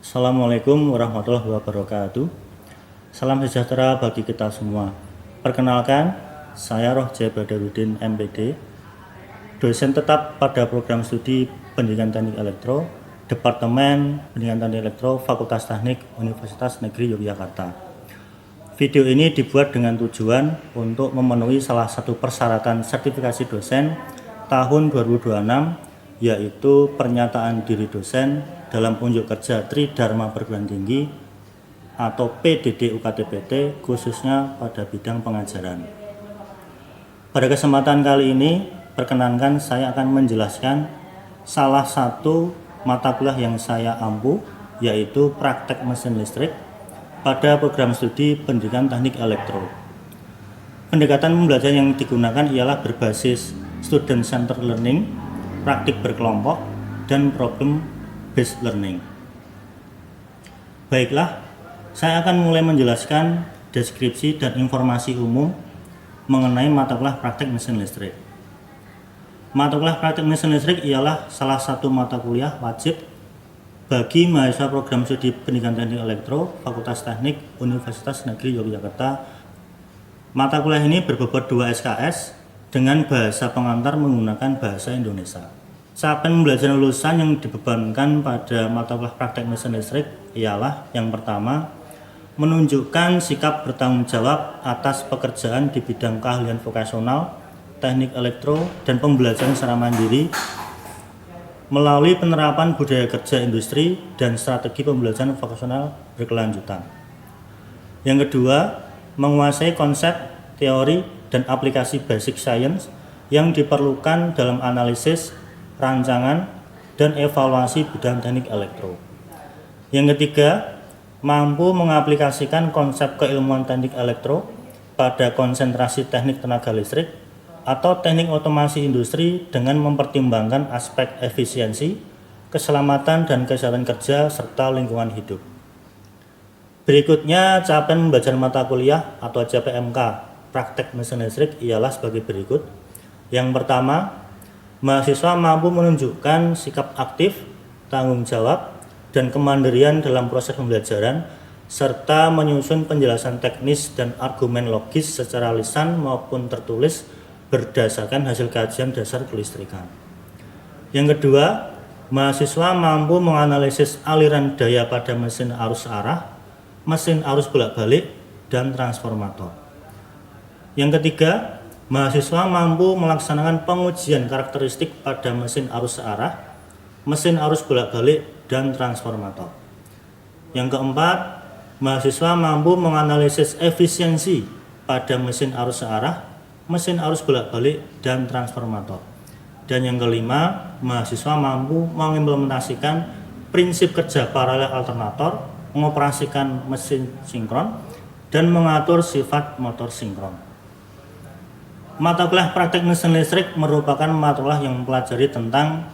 Assalamualaikum warahmatullahi wabarakatuh. Salam sejahtera bagi kita semua. Perkenalkan, saya Rohjai Badarudin MPD, dosen tetap pada program studi Pendidikan Teknik Elektro, Departemen Pendidikan Teknik Elektro, Fakultas Teknik Universitas Negeri Yogyakarta. Video ini dibuat dengan tujuan untuk memenuhi salah satu persyaratan sertifikasi dosen tahun 2026, yaitu pernyataan diri dosen dalam unjuk kerja Tridharma Perguruan Tinggi atau PDD UKT-PT, khususnya pada bidang pengajaran. Pada kesempatan kali ini, perkenankan saya akan menjelaskan salah satu mata kuliah yang saya ampu, yaitu praktek mesin listrik pada program studi Pendidikan Teknik Elektro. Pendekatan pembelajaran yang digunakan ialah berbasis student center learning, praktik berkelompok, dan problem based learning. Baiklah, saya akan mulai menjelaskan deskripsi dan informasi umum mengenai mata kuliah praktik mesin listrik. Mata kuliah praktik mesin listrik ialah salah satu mata kuliah wajib bagi mahasiswa program studi Pendidikan Teknik Elektro, Fakultas Teknik Universitas Negeri Yogyakarta. Mata kuliah ini berbobot 2 SKS dengan bahasa pengantar menggunakan bahasa Indonesia. Capaian pembelajaran lulusan yang dibebankan pada mata kuliah praktek mesin listrik ialah yang pertama, menunjukkan sikap bertanggung jawab atas pekerjaan di bidang keahlian vokasional, teknik elektro, dan pembelajaran secara mandiri melalui penerapan budaya kerja industri dan strategi pembelajaran vokasional berkelanjutan. Yang kedua, menguasai konsep, teori, dan aplikasi basic science yang diperlukan dalam analisis, rancangan, dan evaluasi bidang teknik elektro. Yang ketiga, mampu mengaplikasikan konsep keilmuan teknik elektro pada konsentrasi teknik tenaga listrik atau teknik otomasi industri dengan mempertimbangkan aspek efisiensi, keselamatan dan kesehatan kerja, serta lingkungan hidup. Berikutnya, capaian pembelajaran mata kuliah atau CPMK praktek mesin listrik ialah sebagai berikut. Yang pertama, mahasiswa mampu menunjukkan sikap aktif, tanggung jawab, dan kemandirian dalam proses pembelajaran, serta menyusun penjelasan teknis dan argumen logis secara lisan maupun tertulis berdasarkan hasil kajian dasar kelistrikan. Yang kedua, mahasiswa mampu menganalisis aliran daya pada mesin arus arah, mesin arus bolak-balik, dan transformator. Yang ketiga, mahasiswa mampu melaksanakan pengujian karakteristik pada mesin arus arah, mesin arus bolak-balik, dan transformator. Yang keempat, mahasiswa mampu menganalisis efisiensi pada mesin arus arah, mesin arus bolak-balik, dan transformator. Dan yang kelima, mahasiswa mampu mengimplementasikan prinsip kerja paralel alternator, mengoperasikan mesin sinkron, dan mengatur sifat motor sinkron. Mata kuliah praktek mesin listrik merupakan mata kuliah yang mempelajari tentang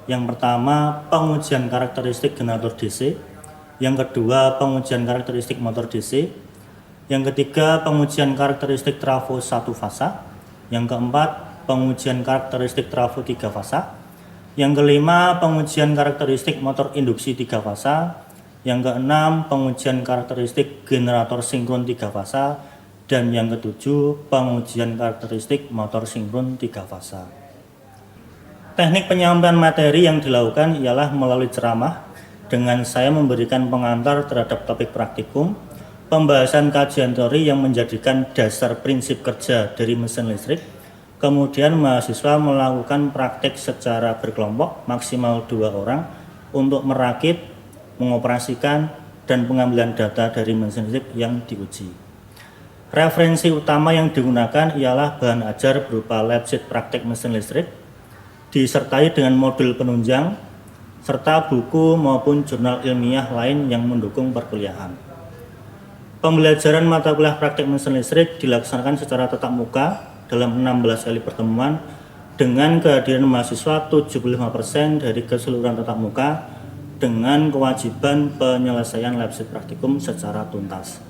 yang pertama, pengujian karakteristik generator DC, yang kedua, pengujian karakteristik motor DC, yang ketiga, pengujian karakteristik trafo 1 fasa, yang keempat, pengujian karakteristik trafo 3 fasa, yang kelima, pengujian karakteristik motor induksi 3 fasa, yang keenam, pengujian karakteristik generator sinkron 3 fasa, dan yang ketujuh, pengujian karakteristik motor sinkron 3 fasa. Teknik penyampaian materi yang dilakukan ialah melalui ceramah dengan saya memberikan pengantar terhadap topik praktikum, pembahasan kajian teori yang menjadikan dasar prinsip kerja dari mesin listrik, kemudian mahasiswa melakukan praktik secara berkelompok maksimal 2 orang untuk merakit, mengoperasikan, dan pengambilan data dari mesin listrik yang diuji. Referensi utama yang digunakan ialah bahan ajar berupa lab sheet praktek mesin listrik, disertai dengan modul penunjang, serta buku maupun jurnal ilmiah lain yang mendukung perkuliahan. Pembelajaran mata kuliah praktek mesin listrik dilaksanakan secara tatap muka dalam 16 kali pertemuan dengan kehadiran mahasiswa 75% dari keseluruhan tatap muka dengan kewajiban penyelesaian lab sheet praktikum secara tuntas.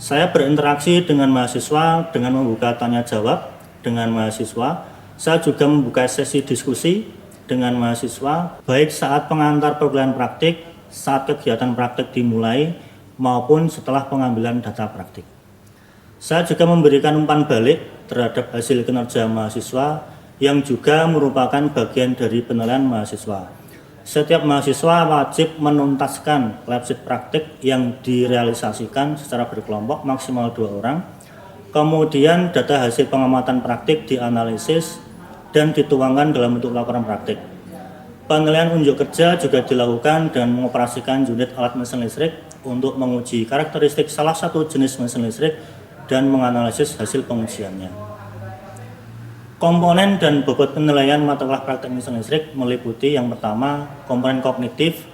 Saya berinteraksi dengan mahasiswa dengan membuka tanya jawab dengan mahasiswa. Saya juga membuka sesi diskusi dengan mahasiswa baik saat pengantar perkuliahan praktik saat kegiatan praktik dimulai maupun setelah pengambilan data praktik. Saya juga memberikan umpan balik terhadap hasil kinerja mahasiswa yang juga merupakan bagian dari penilaian mahasiswa. Setiap mahasiswa wajib menuntaskan lab sheet praktik yang direalisasikan secara berkelompok maksimal 2 orang. Kemudian data hasil pengamatan praktik dianalisis dan dituangkan dalam bentuk laporan praktik. Penilaian unjuk kerja juga dilakukan dan mengoperasikan unit alat mesin listrik untuk menguji karakteristik salah satu jenis mesin listrik dan menganalisis hasil pengujiannya. Komponen dan bobot penilaian mata kuliah praktek mesin listrik meliputi yang pertama komponen kognitif,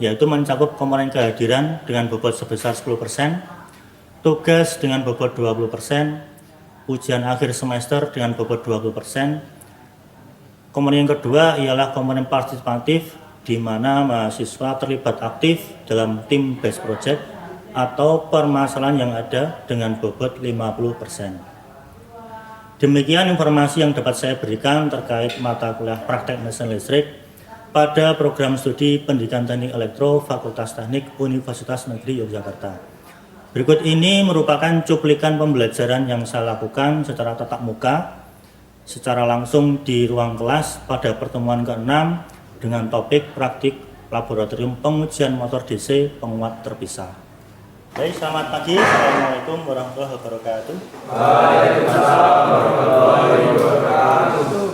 yaitu mencakup komponen kehadiran dengan bobot sebesar 10%, tugas dengan bobot 20%, ujian akhir semester dengan bobot 20%. Komponen yang kedua ialah komponen partisipatif, di mana mahasiswa terlibat aktif dalam tim based project atau permasalahan yang ada dengan bobot 50%. Demikian informasi yang dapat saya berikan terkait mata kuliah praktek mesin listrik pada program studi Pendidikan Teknik Elektro Fakultas Teknik Universitas Negeri Yogyakarta. Berikut ini merupakan cuplikan pembelajaran yang saya lakukan secara tatap muka, secara langsung di ruang kelas pada pertemuan ke-6 dengan topik praktik laboratorium pengujian motor DC penguat terpisah. Baik, selamat pagi. Assalamualaikum warahmatullahi wabarakatuh. Waalaikumsalam warahmatullahi wabarakatuh.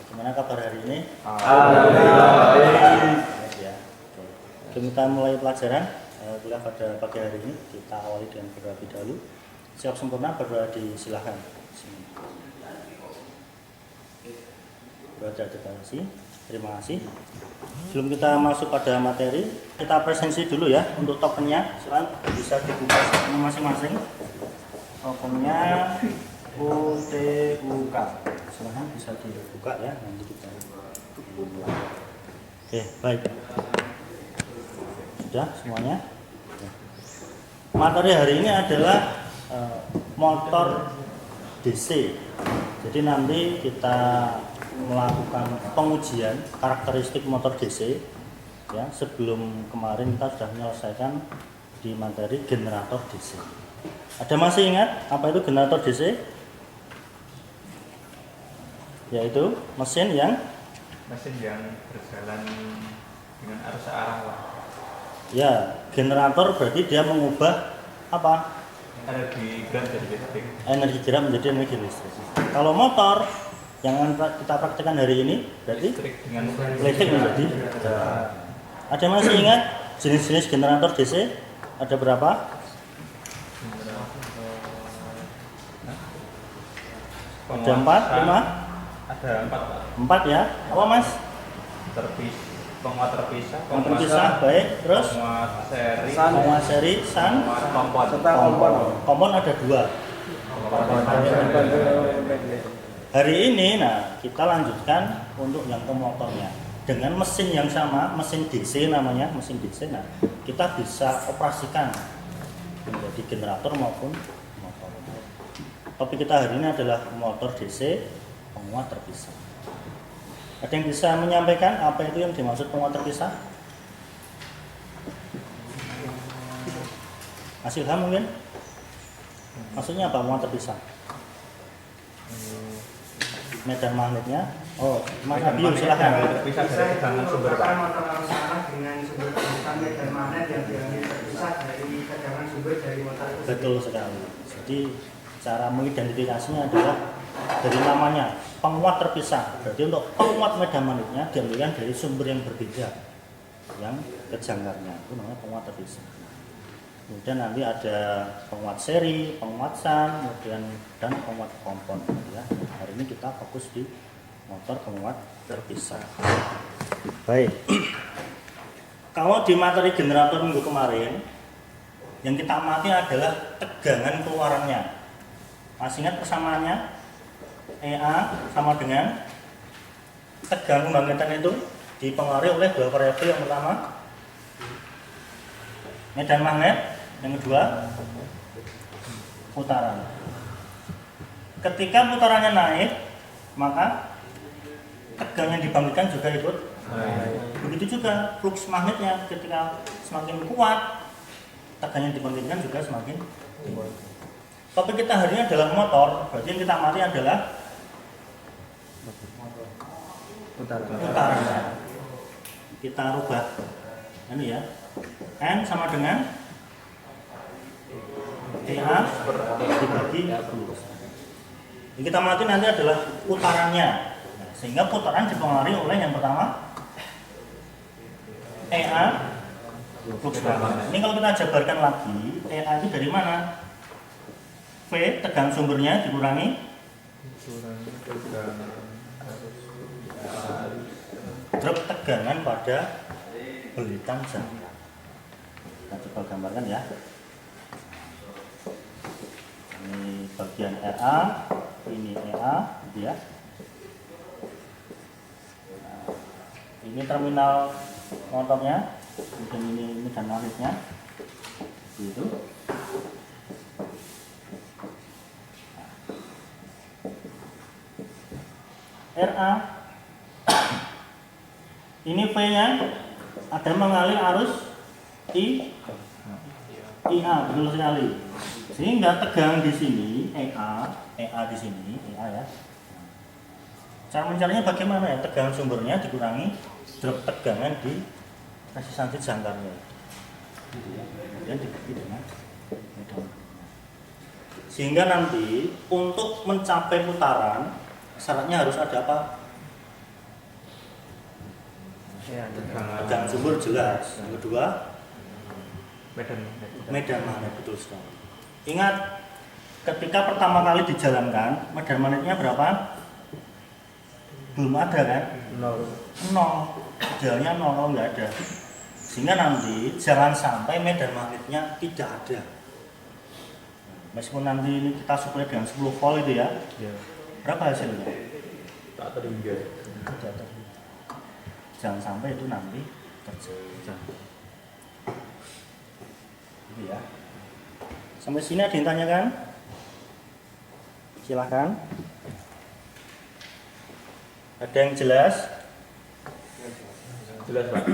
Gimana kabar hari ini? Alhamdulillah. Ya. Sebelum kita mulai pelajaran kuliah pada pagi hari ini, kita awali dengan berdoa dahulu. Siap sempurna berdoa disilahkan. Berdoa deklarasi. Terima kasih. Sebelum kita masuk pada materi, kita presensi dulu ya untuk tokennya. Silakan bisa dibuka masing-masing. Tokennya UTUK. Silakan bisa dibuka ya, nanti kita. Oke, baik. Sudah semuanya. Materi hari ini adalah motor DC. Jadi nanti kita melakukan pengujian karakteristik motor DC ya. Sebelum kemarin kita sudah menyelesaikan di materi generator DC. Ada masih ingat apa itu generator DC? Yaitu mesin yang berjalan dengan arus arah lah. Ya, generator berarti dia mengubah apa? Energi gerak jadi listrik. Energi gerak menjadi energi listrik. Kalau motor yang kita praktekkan hari ini berarti listrik menjadi gerak. Ada masih ingat jenis-jenis generator DC? Ada berapa? Ada 4, 5? Ada 4. 4 ya. Apa mas? Penguat terpisah. Penguat terpisah, baik. Terus? Penguat seri, sun, kompon ada 2. Hari ini, kita lanjutkan untuk yang pemotornya dengan mesin yang sama, mesin DC namanya, mesin DC. Nah, kita bisa operasikan menjadi generator maupun motor. Topik kita hari ini adalah motor DC penguat terpisah. Ada yang bisa menyampaikan apa itu yang dimaksud penguat terpisah? Mas Ilham mungkin? Maksudnya apa penguat terpisah? Medan magnetnya. Oh, Mas Abiyu silahkan. Terpisah dari tegangan sumber motor arus arah dengan sumber tegangan medan magnet yang terpisah dari tegangan sumber dari motor itu. Betul sekali. Jadi cara mengidentifikasinya adalah dari namanya penguat terpisah. Berarti untuk penguat medan magnetnya diambilkan dari sumber yang berbeda, yang kejanggarnya itu namanya penguat terpisah. Kemudian nanti ada penguat seri, penguat shunt, kemudian dan penguat kompon. Ya. Hari ini kita fokus di motor penguat terpisah. Baik. Kalau di materi generator minggu kemarin, yang kita amati adalah tegangan keluarannya. Masih ingat persamaannya? EA sama dengan tegangan pembangkitan itu dipengaruhi oleh 2 variabel. Yang pertama medan magnet, yang kedua putaran. Ketika putarannya naik, maka tegangan yang dibangkitkan juga ikut Begitu juga flux magnetnya, ketika semakin kuat tegangan yang dibangkitkan juga semakin tinggi. Topik kita hari ini adalah motor, berarti yang kita amati adalah putaran. Kita rubah ini ya, N sama dengan EA dibagi 10. Yang kita amati nanti adalah putarannya, sehingga putaran dipengaruhi oleh yang pertama EA flux magnet. Ini kalau kita jabarkan lagi, EA itu dari mana? V tegangan sumbernya dikurangi drop tegangan pada belitan jangkar. Kita coba gambarkan ya. Ini bagian RA, ini EA, gitu ya. Nah, ini terminal motornya, kemudian ini medan magnetnya, gitu. RA ini V-nya ada mengalir arus IA, betul sekali. Sehingga tegangan di sini EA di sini, EA ya. Cara mencarinya bagaimana ya? Tegangan sumbernya dikurangi drop tegangan di resistansi jangkarnya. Gitu ya. Kemudian dibagi dengan medan. Sehingga nanti untuk mencapai putaran syaratnya harus ada apa? Tegangan sumber jelas. Yang kedua, medan magnet, betul sekali. Ingat, ketika pertama kali dijalankan, medan magnetnya berapa? Belum ada kan? 0. Jalannya 0 kalau nggak ada. Sehingga nanti jangan sampai medan magnetnya tidak ada. Meskipun nanti ini kita suplai dengan 10 volt itu ya. Berapa hasilnya? Tak terhingga. Jangan sampai itu nanti terjadi. Gitu ya. Sampai sini ada yang tanyakan? Silahkan. Ada yang jelas? Jelas, Pak.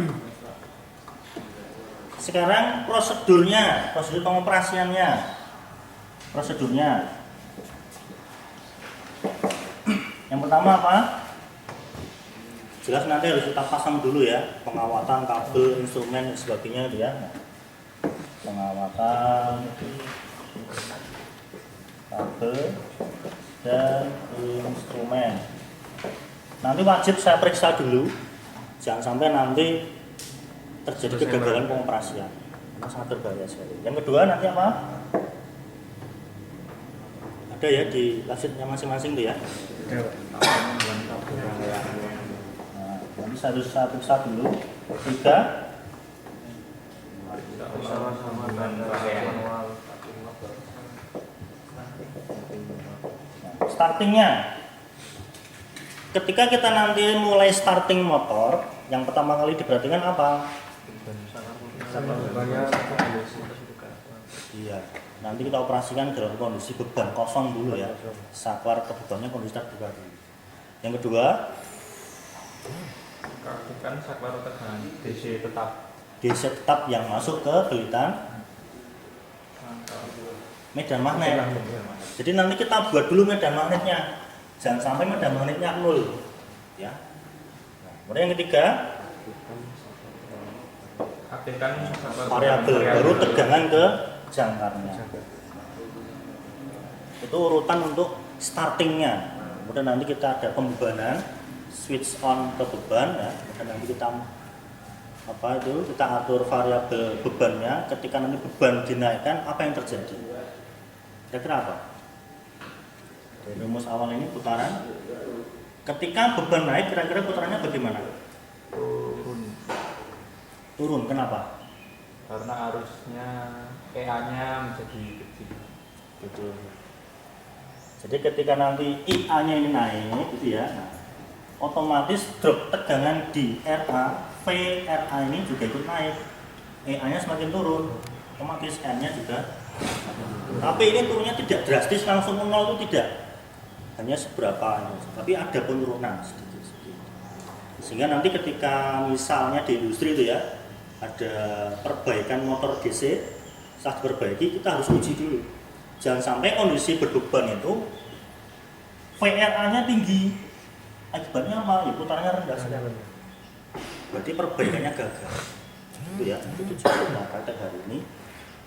Sekarang prosedur pengoperasiannya. Prosedurnya. Yang pertama apa? Jelas nanti harus kita pasang dulu ya, pengawatan kabel, instrumen dan sebagainya itu ya. Pengawatan kabel dan instrumen. Nanti wajib saya periksa dulu, jangan sampai nanti terjadi kegagalan pengoperasian. Ini sangat berbahaya sekali. Yang kedua nanti apa? Ada ya di lasitnya masing-masing tuh ya. Nah, nanti saya periksa dulu. 3. Startingnya, ketika kita nanti mulai starting motor, yang pertama kali diperhatikan apa? Iya, nanti kita operasikan dalam kondisi beban kosong dulu ya, saklar kebebannya kondisi terbuka dulu. Yang kedua, Lakukan saklar tegangan DC tetap yang masuk ke belitan medan magnet. Jadi nanti kita buat dulu medan magnetnya, jangan sampai medan magnetnya 0 ya. Nah, kemudian yang ketiga, aktifkan variabel baru tegangan ke jangkarnya. Itu urutan untuk startingnya. Kemudian nanti kita ada pembebanan, switch on ke beban ya. Kemudian nanti kita kita atur variabel bebannya. Ketika nanti beban dinaikkan, apa yang terjadi? Kira-kira apa? Dari rumus awal ini putaran. Ketika beban naik, kira-kira putarannya bagaimana? Turun. Kenapa? Karena arusnya EA-nya menjadi kecil. Betul. Jadi ketika nanti IA-nya ini naik, gitu ya, nah, otomatis drop tegangan di RA, VRA ini juga ikut naik. EA-nya semakin turun, otomatis N-nya juga. Tapi ini turunnya tidak drastis langsung ke 0 itu tidak. Hanya seberapa, tapi ada penurunan sedikit. Sehingga nanti ketika misalnya di industri itu ya ada perbaikan motor DC, saat diperbaiki kita harus uji dulu. Jangan sampai kondisi berbeban itu VRA-nya tinggi, akibatnya apa? Ya putarannya rendah sekali. Berarti perbaikannya gagal. Itu ya, itu tujuan kita praktek hari ini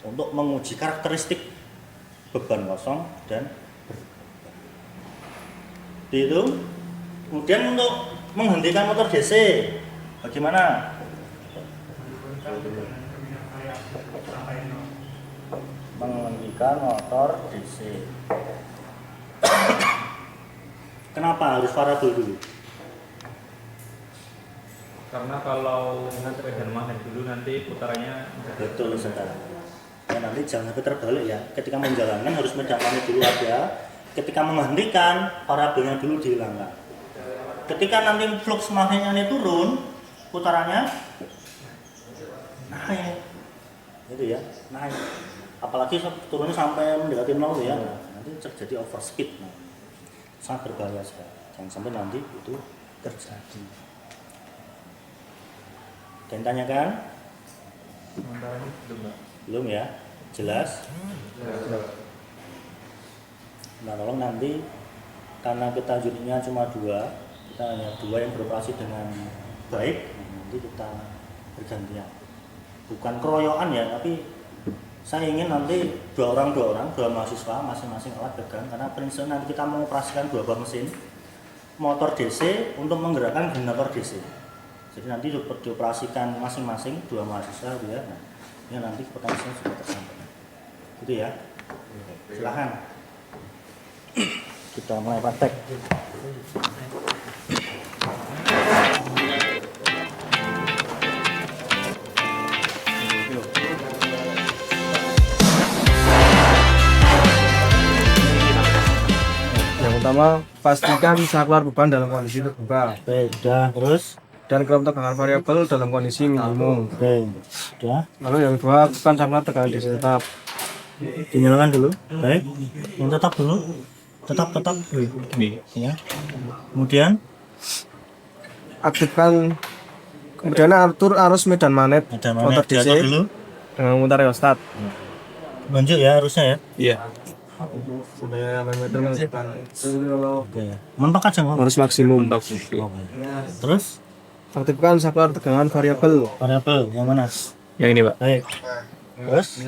untuk menguji karakteristik beban kosong dan berbeban. Itu. Kemudian untuk menghentikan motor DC, bagaimana? Menghentikan motor DC. Kenapa harus variabel dulu? Karena kalau pegangan magnet dulu nanti putarannya Betul sekali. Ya, nanti jangan terbalik ya. Ketika menjalankan harus medan magnet dulu ada. Ketika menghentikan variabelnya dulu dihilangkan. Ketika nanti flux magnetnya ini turun, putarannya naik. Itu ya, naik. Apalagi turunnya sampai mendekati 0 ya. Nah, nanti terjadi overspeed. Nah, sangat berbahaya sekali. Jangan sampai nanti itu terjadi. Dan tanyakan? sementara ini belum Pak. Belum ya? Jelas? Nah, tolong nanti karena kita unitnya cuma 2, kita hanya 2 yang beroperasi dengan baik, nanti kita bergantian. Bukan keroyokan ya, tapi saya ingin nanti 2 orang, 2 mahasiswa masing-masing alat pegang, karena prinsip nanti kita mengoperasikan 2 buah mesin motor DC untuk menggerakkan generator DC. Jadi nanti dioperasikan masing-masing 2 mahasiswa gitu ya. Nah, ini nanti potensinya sudah tersampaikan. Gitu ya. Silahkan. Kita mulai praktek. Yang utama, pastikan saklar beban dalam kondisi terbuka Oke, sudah. Terus? dan klep tegangan variabel dalam kondisi minimum. Oke, sudah. Lalu yang kedua, bukan saklar tegangan DC tetap. Dinyalakan dulu. Baik. Yang tetap dulu. Tetap. Ini. Ya. Kemudian Aktifkan, kemudian atur arus medan magnet ada motor mana DC diatur dulu. dengan memutar rheostat. Lanjut ya harusnya ya. Iya. Supaya meter Oke. Mentok aja nggak? harus maksimum. Oke. Terus Aktifkan saklar tegangan variabel. variabel yang mana? Yang ini, Pak. Baik. Terus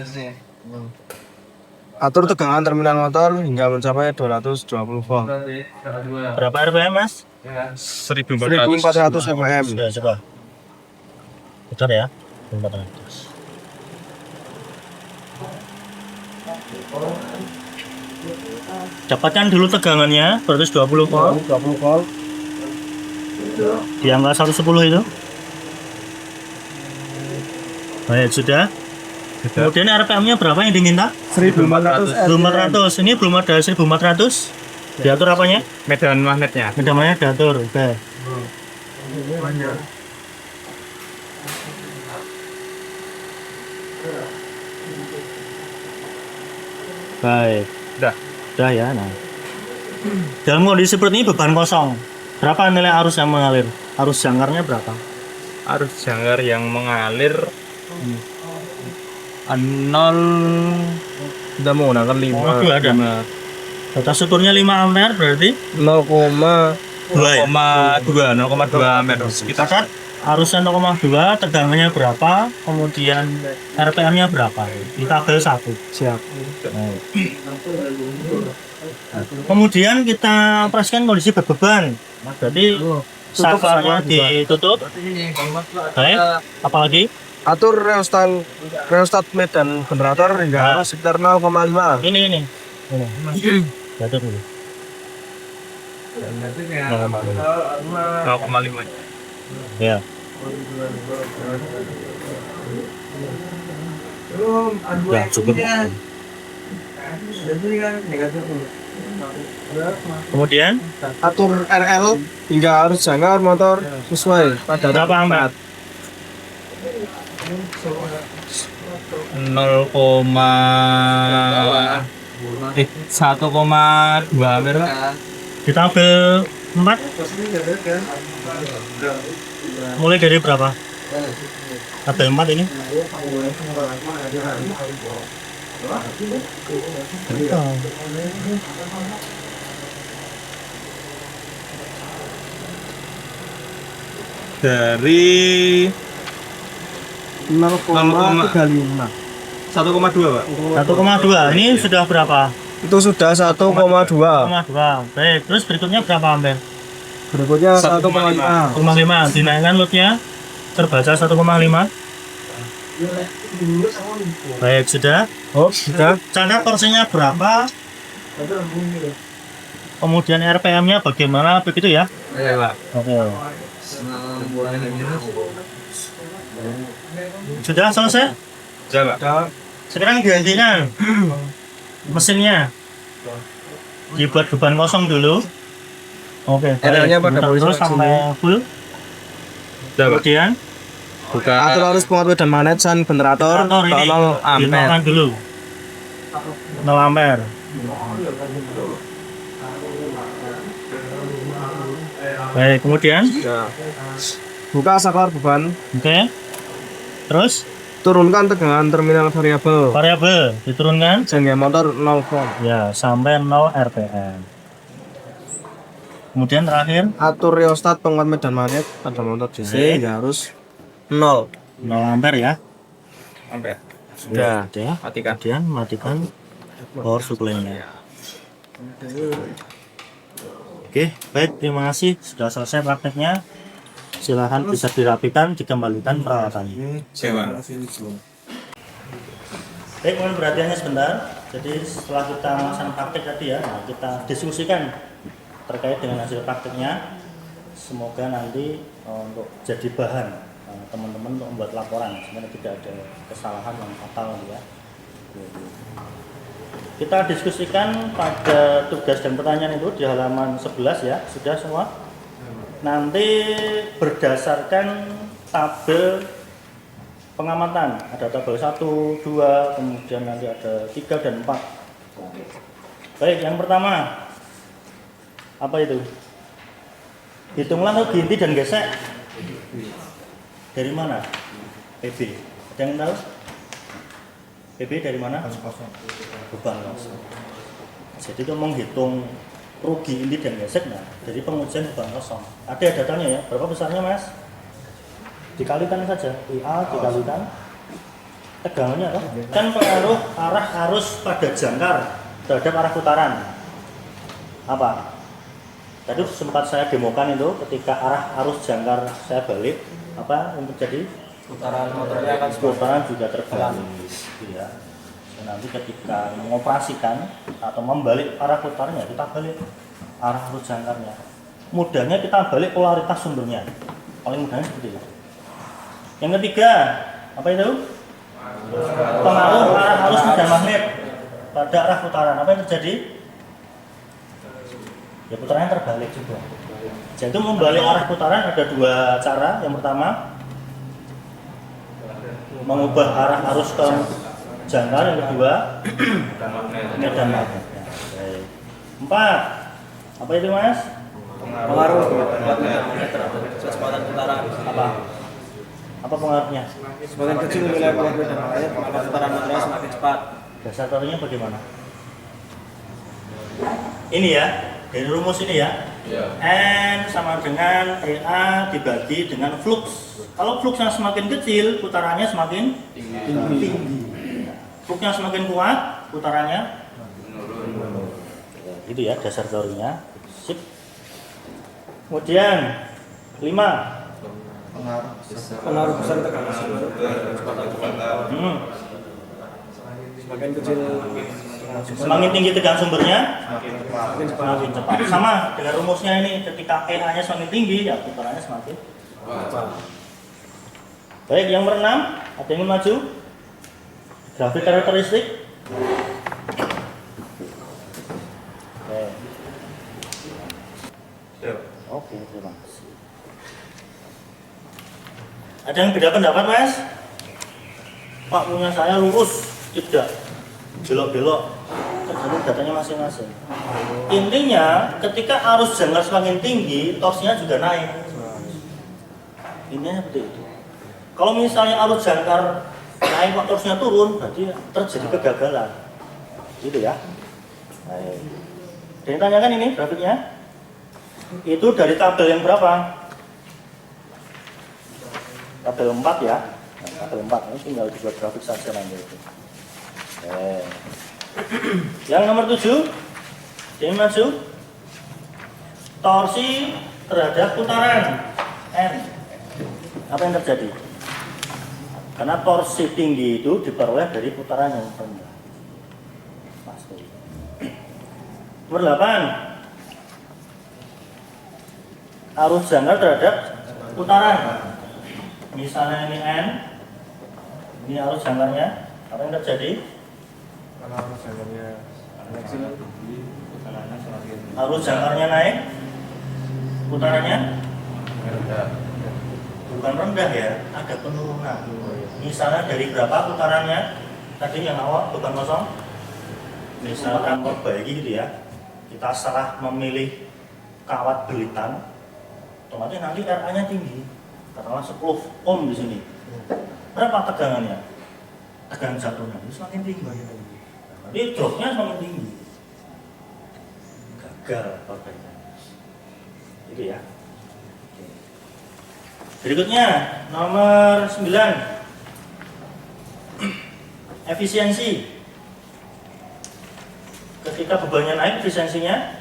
Atur tegangan terminal motor hingga mencapai 220 volt. berapa RPM Mas? 1400 fpm. Sudah coba. Putar ya. 1400. Dapatkan dulu tegangannya 220 volt 20 volt. di angka 110 itu. Baik, sudah. Kemudian RPM-nya berapa yang diminta? 1400 1400. Ini belum ada 1400. Diatur apanya? medan magnetnya. Medan magnet diatur. Oke. Baik. Udah ya. Nah. Dalam kondisi seperti ini beban kosong. Berapa nilai arus yang mengalir? Arus jangkarnya berapa? Arus jangkar yang mengalir 0, kita menggunakan 5. Oh, itu ada. Data syukurnya 5 ampere berarti 0,2 ampere. kita kan arusnya 0,2, tegangannya berapa, kemudian RPM-nya berapa di tabel 1. Siap. Kemudian kita operasikan kondisi berbeban. Berarti saklarnya ditutup. Baik, apalagi? Atur rheostat medan generator hingga sekitar 0,5. Ini. Diatur dulu. 0,5. Ya. Ya, cukup. Kemudian Atur RL hingga arus jangkar motor sesuai pada berapa ampere? 1,2 ampere. Di tabel 4. Mulai dari berapa? Tabel 4 ini. Dari 0,35. 1,2 Pak. 1,2. Ini sudah berapa? Itu sudah 1,2. 1,2. Baik, terus berikutnya berapa ampere? Berikutnya 1,5. 1,5. Dinaikkan loadnya terbaca 1,5. Baik, sudah. Oh, sudah. Catat torsinya berapa? Kemudian RPM-nya bagaimana, begitu ya? Iya, Pak. Oke. Sudah selesai? Sudah Pak. Sekarang gantikan mesinnya. Dibuat beban kosong dulu. Oke. RL-nya pada posisi terus sampai full. Sudah Pak. Kemudian Buka. Atur arus pengatur dan magnet sun generator motor ini 0 ampere. dinolakan dulu. 0 ampere. Baik, kemudian Buka saklar beban. oke. Terus Turunkan tegangan terminal variabel. variabel diturunkan Sehingga motor 0 volt. ya sampai 0 rpm. Kemudian terakhir Atur rheostat penguat medan magnet pada motor DC hingga harus 0. 0 ampere ya. Ampere. Sudah ya. Matikan. Kemudian matikan power supply-nya. Oke, baik, terima kasih sudah selesai prakteknya. Silahkan bisa dirapikan, dikembalikan peralatannya. Siapa? Baik, mohon perhatiannya sebentar. Jadi setelah kita melaksanakan praktek tadi ya, nah kita diskusikan terkait dengan hasil prakteknya. Semoga nanti untuk jadi bahan teman-teman untuk membuat laporan, sebenarnya tidak ada kesalahan yang fatal ya. Kita diskusikan pada tugas dan pertanyaan itu di halaman 11 ya, sudah semua. Nanti berdasarkan tabel pengamatan, ada tabel 1, 2, kemudian nanti ada 3 dan 4. Baik, yang pertama apa itu? Hitunglah rugi inti dan gesek. Dari mana? PB. Ada yang tahu? PB dari mana? Beban kosong. Jadi itu menghitung rugi inti dan gesek, nah dari pengujian beban kosong. Ada datanya ya, berapa besarnya Mas? Dikalikan saja, IA dikalikan tegangannya kan? Kan pengaruh arah arus pada jangkar terhadap arah putaran. Apa? Tadi sempat saya demokan itu ketika arah arus jangkar saya balik, apa yang terjadi? Putaran motornya akan Putaran juga terbalik. Ya. Nanti ketika mengoperasikan atau membalik arah putarannya, kita balik arah arus jangkarnya. Mudahnya kita balik polaritas sumbernya. Paling mudahnya seperti itu. Yang ketiga, apa itu? Pengaruh arah arus medan magnet pada arah putaran. Apa yang terjadi? Ya putarannya terbalik juga. Jadi membalik arah putaran ada dua cara. Yang pertama, mengubah arah arus ke jangkar. Yang kedua, medan magnet. Baik. 4. Apa itu Mas? pengaruh kecepatan putaran. Apa pengaruhnya? Semakin kecil wilayah pengaruh dan magnet, maka putaran motornya semakin cepat. Dasar teorinya bagaimana? Ini ya, dari rumus ini ya. N sama dengan EA dibagi dengan flux. Kalau fluxnya semakin kecil, putarannya semakin tinggi. Fluxnya semakin kuat, putarannya menurun. Itu ya dasar teorinya. Sip. Kemudian 5. Pengaruh besar tekanan sumber kecepatan. Semakin kecil Semakin tinggi tegangan sumbernya, semakin cepat. Sama dengan rumusnya ini, ketika EA-nya semakin tinggi, ya putarannya semakin cepat. Baik, yang ke-6, ada yang ingin maju? Grafik karakteristik. Oke, terima kasih. Ada yang beda pendapat, Mas? Pak, punya saya lurus, tidak belok-belok. tergantung datanya masing-masing. Intinya ketika arus jangkar semakin tinggi, torsinya juga naik. Intinya seperti itu. Kalau misalnya arus jangkar naik kok torsinya turun, berarti terjadi kegagalan. Gitu ya. Baik. Dan tanyakan ini grafiknya. Itu dari tabel yang berapa? Tabel 4 ya. Nah, tabel 4 ini tinggal dibuat grafik saja nanti itu. Yang nomor 7, ini maju. Torsi terhadap putaran N. Apa yang terjadi? Karena torsi tinggi itu diperoleh dari putaran yang rendah. Pasti. Nomor 8. Arus jangkar terhadap putaran. Misalnya ini N, ini arus jangkarnya. Apa yang terjadi? Kalau arus jangkarnya kecil, Arus jangkarnya naik, putarannya bukan rendah ya, ada penurunan. Misalnya dari berapa putarannya? Tadi yang awal bukan kosong. Misalkan perbaiki gitu ya, kita salah memilih kawat belitan, otomatis nanti RA-nya tinggi, katakanlah 10 ohm di sini. Berapa tegangannya? Tegangan jatuhnya itu semakin tinggi. Nanti dropnya semakin tinggi. Gagal perbaikan. Itu ya. Berikutnya nomor 9. Efisiensi. Ketika bebannya naik, efisiensinya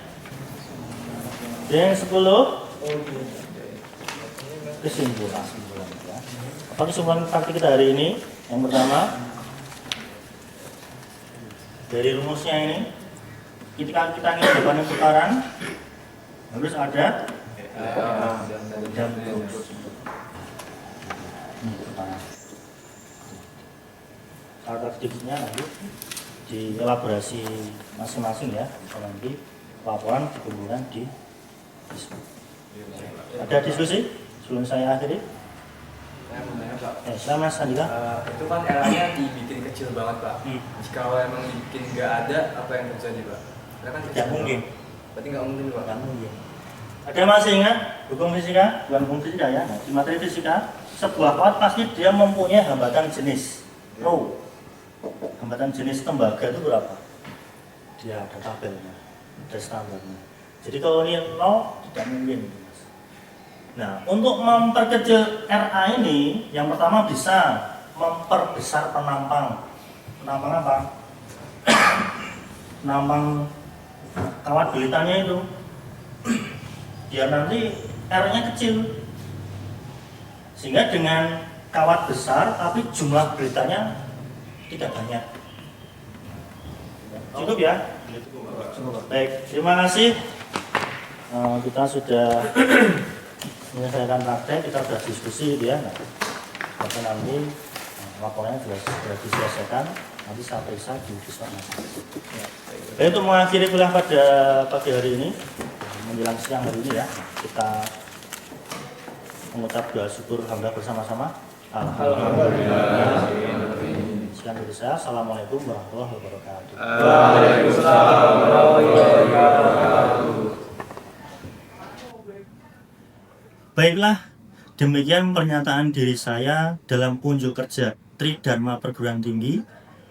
yang 10. Kesimpulan ya. Apa kesimpulan praktik kita hari ini? Yang pertama, dari rumusnya ini, ketika kita ingin bebannya putaran harus ada jam terus. Aktivitasnya nanti dielaborasi masing-masing ya, nanti laporan dikumpulkan di diskusi. Ada diskusi sebelum saya akhiri? Saya mau nanya Pak, Saya Mas Andika. itu kan eranya dibikin kecil banget Pak. Jika emang dibikin nggak ada, apa yang terjadi Pak? Karena kan Tidak kecil mungkin. banget. Berarti nggak mungkin Pak? Tidak mungkin. Ada masih ingat hukum fisika? Bukan hukum fisika ya. Nah, di materi fisika, sebuah kawat pasti dia mempunyai hambatan jenis rho. Hambatan jenis tembaga itu berapa? Dia ada tabelnya, ada standarnya. Jadi kalau ini 0, tidak mungkin. Nah, untuk memperkecil RA ini, yang pertama bisa memperbesar penampang. Penampang apa? Penampang kawat belitannya itu. Biar nanti R-nya kecil. Sehingga dengan kawat besar, tapi jumlah belitanya tidak banyak. Cukup ya? Baik, terima kasih. Kita sudah menyelesaikan praktek, kita sudah diskusi gitu ya. Nah, nanti laporannya sudah diselesaikan, nanti saya periksa di siswa masing. Baik, untuk mengakhiri kuliah pada pagi hari ini, menjelang siang hari ini ya, kita mengucap doa syukur hamba bersama-sama. Alhamdulillah. Sekian dari saya. Assalamualaikum warahmatullahi wabarakatuh. Waalaikumsalam warahmatullahi wabarakatuh. Baiklah, demikian pernyataan diri saya dalam unjuk kerja Tridharma Perguruan Tinggi,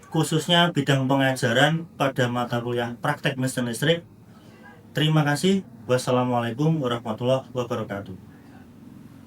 khususnya bidang pengajaran pada mata kuliah praktek mesin listrik. Terima kasih. Wassalamualaikum warahmatullahi wabarakatuh.